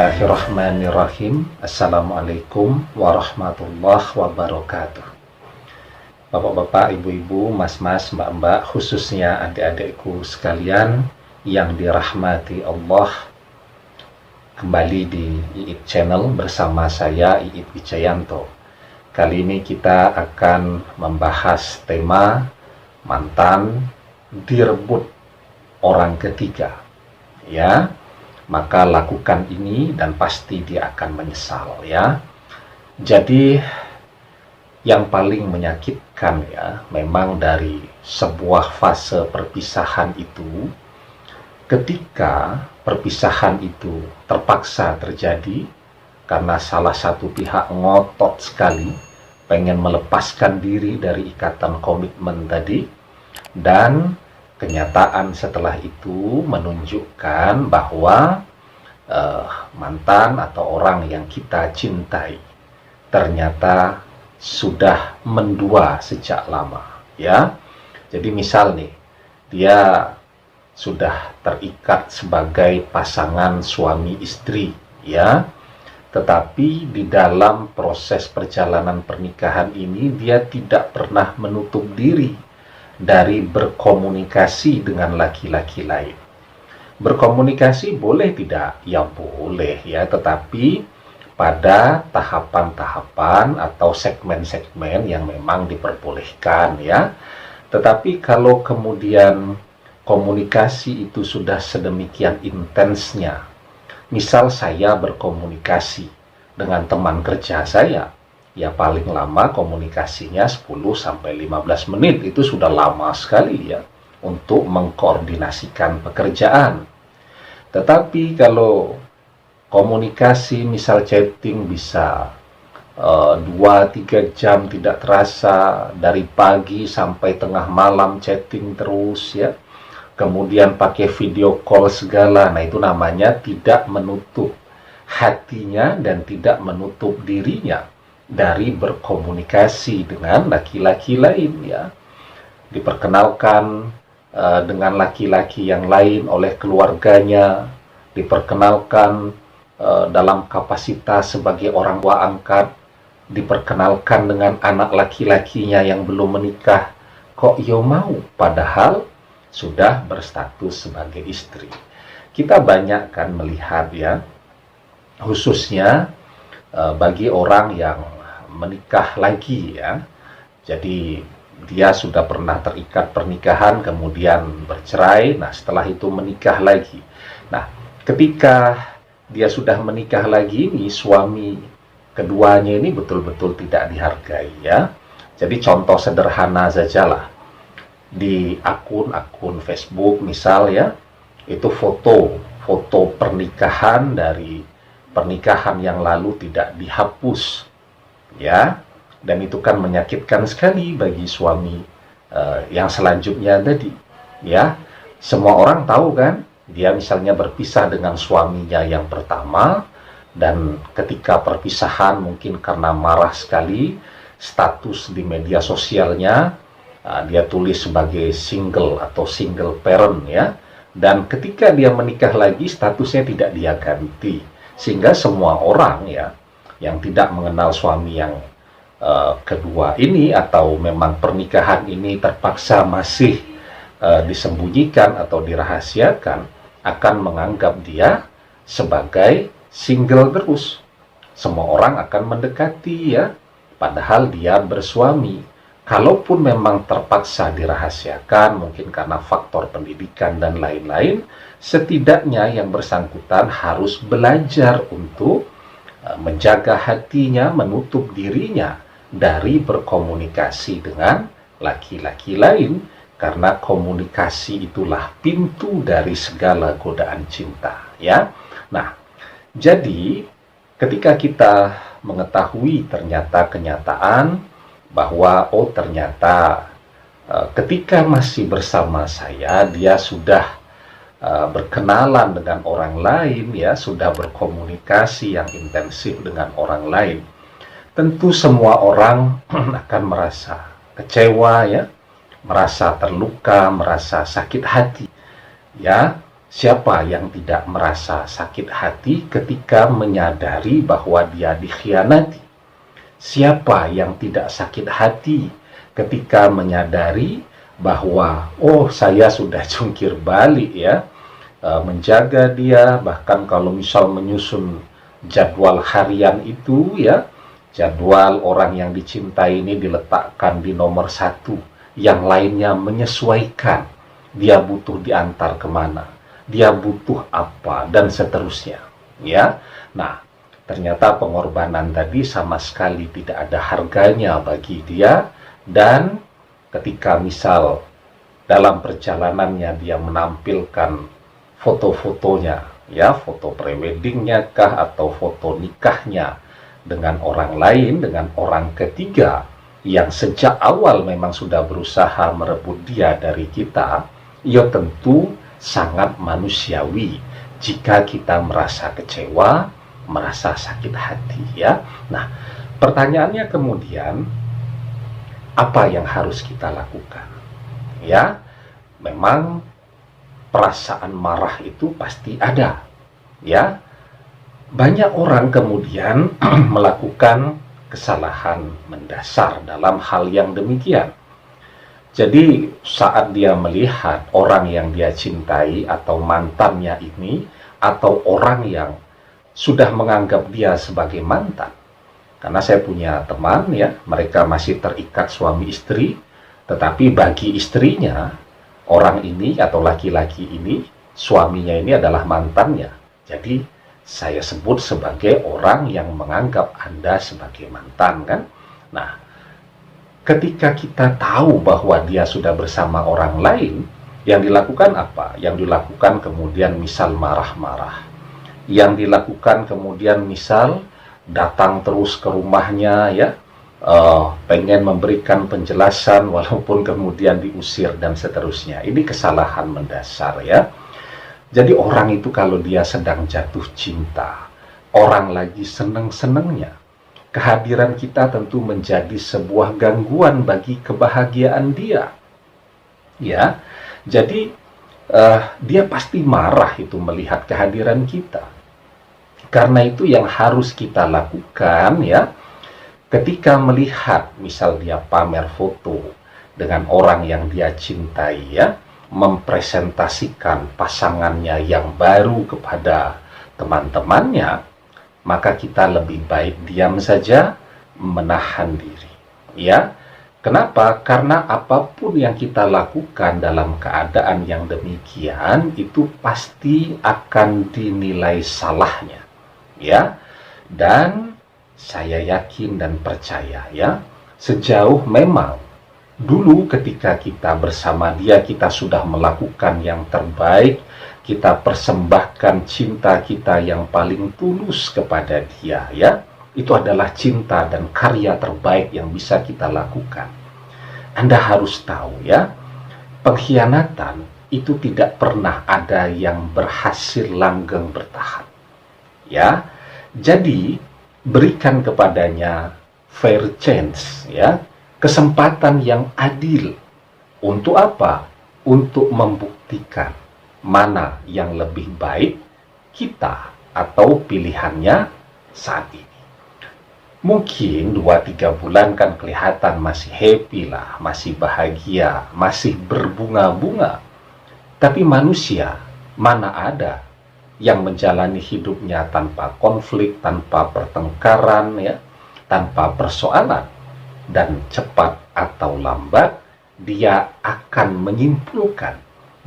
Bismillahirrahmanirrahim. Assalamualaikum warahmatullahi wabarakatuh. Bapak-bapak, ibu-ibu, mas-mas, mbak-mbak, khususnya adik-adikku sekalian yang dirahmati Allah, kembali di IIT Channel bersama saya IIT Wijayanto. Kali ini kita akan membahas tema mantan direbut orang ketiga. Ya, maka lakukan ini dan pasti dia akan menyesal, ya. Jadi yang paling menyakitkan, ya, memang dari sebuah fase perpisahan itu, ketika perpisahan itu terpaksa terjadi karena salah satu pihak ngotot sekali pengen melepaskan diri dari ikatan komitmen tadi, dan kenyataan setelah itu menunjukkan bahwa mantan atau orang yang kita cintai ternyata sudah mendua sejak lama, ya. Jadi misal nih, dia sudah terikat sebagai pasangan suami istri, ya. Tetapi di dalam proses perjalanan pernikahan ini dia tidak pernah menutup diri dari berkomunikasi dengan laki-laki lain. Berkomunikasi boleh tidak? Ya boleh, ya, tetapi pada tahapan-tahapan atau segmen-segmen yang memang diperbolehkan, ya. Tetapi kalau kemudian komunikasi itu sudah sedemikian intensnya, misal saya berkomunikasi dengan teman kerja saya, ya paling lama komunikasinya 10-15 menit, itu sudah lama sekali, ya, untuk mengkoordinasikan pekerjaan. Tetapi kalau komunikasi misal chatting bisa 2-3 jam tidak terasa, dari pagi sampai tengah malam chatting terus, ya, kemudian pakai video call segala, nah itu namanya tidak menutup hatinya dan tidak menutup dirinya dari berkomunikasi dengan laki-laki lain, ya. Diperkenalkan dengan laki-laki yang lain oleh keluarganya, diperkenalkan dalam kapasitas sebagai orang tua angkat, diperkenalkan dengan anak laki-lakinya yang belum menikah. Kok yo mau, padahal sudah berstatus sebagai istri. Kita banyak kan melihat, ya, khususnya bagi orang yang menikah lagi, ya. Jadi dia sudah pernah terikat pernikahan, kemudian bercerai, nah setelah itu menikah lagi. Nah, ketika dia sudah menikah lagi, nih suami keduanya ini betul-betul tidak dihargai, ya. Jadi contoh sederhana sajalah, di akun-akun Facebook misal, ya, itu foto pernikahan dari pernikahan yang lalu tidak dihapus, ya, dan itu kan menyakitkan sekali bagi suami yang selanjutnya tadi, ya. Semua orang tahu kan, dia misalnya berpisah dengan suaminya yang pertama, dan ketika perpisahan mungkin karena marah sekali, status di media sosialnya dia tulis sebagai single atau single parent, ya. Dan ketika dia menikah lagi, statusnya tidak dia ganti, sehingga semua orang, ya, yang tidak mengenal suami yang kedua ini, atau memang pernikahan ini terpaksa masih disembunyikan atau dirahasiakan, akan menganggap dia sebagai single terus. Semua orang akan mendekati, ya, padahal dia bersuami. Kalaupun memang terpaksa dirahasiakan, mungkin karena faktor pendidikan dan lain-lain, setidaknya yang bersangkutan harus belajar untuk menjaga hatinya, menutup dirinya dari berkomunikasi dengan laki-laki lain, karena komunikasi itulah pintu dari segala godaan cinta, ya. Nah, jadi ketika kita mengetahui ternyata kenyataan bahwa oh ternyata ketika masih bersama saya dia sudah berkenalan dengan orang lain, ya, sudah berkomunikasi yang intensif dengan orang lain, tentu semua orang akan merasa kecewa, ya, merasa terluka, merasa sakit hati, ya. Siapa yang tidak merasa sakit hati ketika menyadari bahwa dia dikhianati? Siapa yang tidak sakit hati ketika menyadari bahwa oh saya sudah jungkir balik ya, menjaga dia, bahkan kalau misal menyusun jadwal harian itu ya, jadwal orang yang dicintai ini diletakkan di nomor 1, yang lainnya menyesuaikan, dia butuh diantar kemana, dia butuh apa, dan seterusnya ya. Nah, ternyata pengorbanan tadi sama sekali tidak ada harganya bagi dia. Dan ketika misal dalam perjalanannya dia menampilkan foto-fotonya ya, foto preweddingnya kah atau foto nikahnya dengan orang lain, dengan orang ketiga yang sejak awal memang sudah berusaha merebut dia dari kita, ya tentu sangat manusiawi jika kita merasa kecewa, merasa sakit hati ya. Nah, pertanyaannya kemudian, apa yang harus kita lakukan? Ya, memang perasaan marah itu pasti ada. Ya, banyak orang kemudian melakukan kesalahan mendasar dalam hal yang demikian. Jadi saat dia melihat orang yang dia cintai atau mantannya ini, atau orang yang sudah menganggap dia sebagai mantan. Karena saya punya teman ya, mereka masih terikat suami istri, tetapi bagi istrinya, orang ini atau laki-laki ini, suaminya ini adalah mantannya. Jadi saya sebut sebagai orang yang menganggap Anda sebagai mantan kan. Nah, ketika kita tahu bahwa dia sudah bersama orang lain, yang dilakukan apa? Yang dilakukan kemudian misal marah-marah. Yang dilakukan kemudian misal datang terus ke rumahnya ya, pengen memberikan penjelasan walaupun kemudian diusir dan seterusnya. Ini kesalahan mendasar ya. Jadi orang itu kalau dia sedang jatuh cinta, orang lagi seneng-senengnya, kehadiran kita tentu menjadi sebuah gangguan bagi kebahagiaan dia. Ya, jadi dia pasti marah itu melihat kehadiran kita. Karena itu yang harus kita lakukan ya, ketika melihat misal dia pamer foto dengan orang yang dia cintai ya, mempresentasikan pasangannya yang baru kepada teman-temannya, maka kita lebih baik diam saja, menahan diri ya. Kenapa? Karena apapun yang kita lakukan dalam keadaan yang demikian itu pasti akan dinilai salahnya ya. Dan saya yakin dan percaya ya, sejauh memang dulu ketika kita bersama dia kita sudah melakukan yang terbaik, kita persembahkan cinta kita yang paling tulus kepada dia ya, itu adalah cinta dan karya terbaik yang bisa kita lakukan. Anda harus tahu ya, pengkhianatan itu tidak pernah ada yang berhasil langgeng bertahan ya. Jadi berikan kepadanya fair chance ya, kesempatan yang adil. Untuk apa? Untuk membuktikan mana yang lebih baik kita atau pilihannya saat ini. Mungkin 2-3 bulan kan kelihatan masih happy lah, masih bahagia, masih berbunga-bunga. Tapi manusia mana ada yang menjalani hidupnya tanpa konflik, tanpa pertengkaran ya, tanpa persoalan. Dan cepat atau lambat dia akan menyimpulkan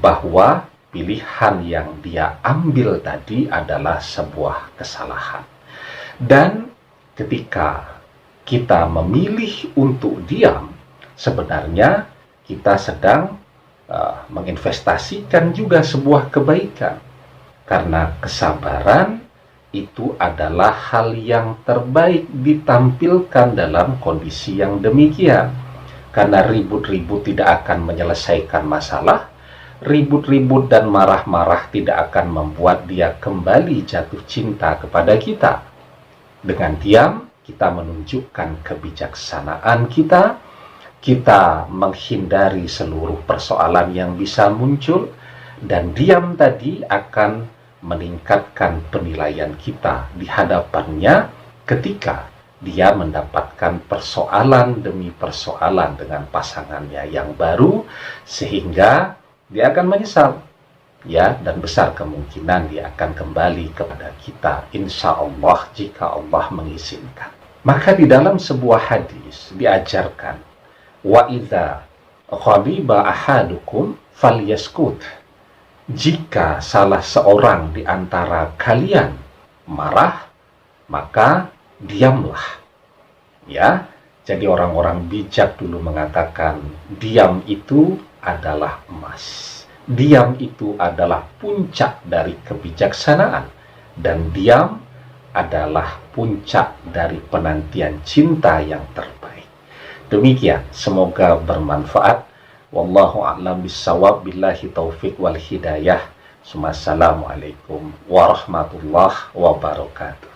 bahwa pilihan yang dia ambil tadi adalah sebuah kesalahan. Dan ketika kita memilih untuk diam, sebenarnya kita sedang menginvestasikan juga sebuah kebaikan. Karena kesabaran itu adalah hal yang terbaik ditampilkan dalam kondisi yang demikian. Karena ribut-ribut tidak akan menyelesaikan masalah, ribut-ribut dan marah-marah tidak akan membuat dia kembali jatuh cinta kepada kita. Dengan diam, kita menunjukkan kebijaksanaan kita menghindari seluruh persoalan yang bisa muncul, Dan diam tadi akan meningkatkan penilaian kita di hadapannya ketika dia mendapatkan persoalan demi persoalan dengan pasangannya yang baru, sehingga dia akan menyesal, ya, dan besar kemungkinan dia akan kembali kepada kita, insya Allah, jika Allah mengizinkan. Maka di dalam sebuah hadis diajarkan, wa idza ghadiba ahadukum falyaskut. Jika salah seorang di antara kalian marah, maka diamlah. Ya, jadi orang-orang bijak dulu mengatakan diam itu adalah emas. Diam itu adalah puncak dari kebijaksanaan, dan diam adalah puncak dari penantian cinta yang terbaik. Demikian, semoga bermanfaat. Wallahu a'lam bissawab, billahi taufik wal hidayah. Assalamualaikum warahmatullahi wabarakatuh.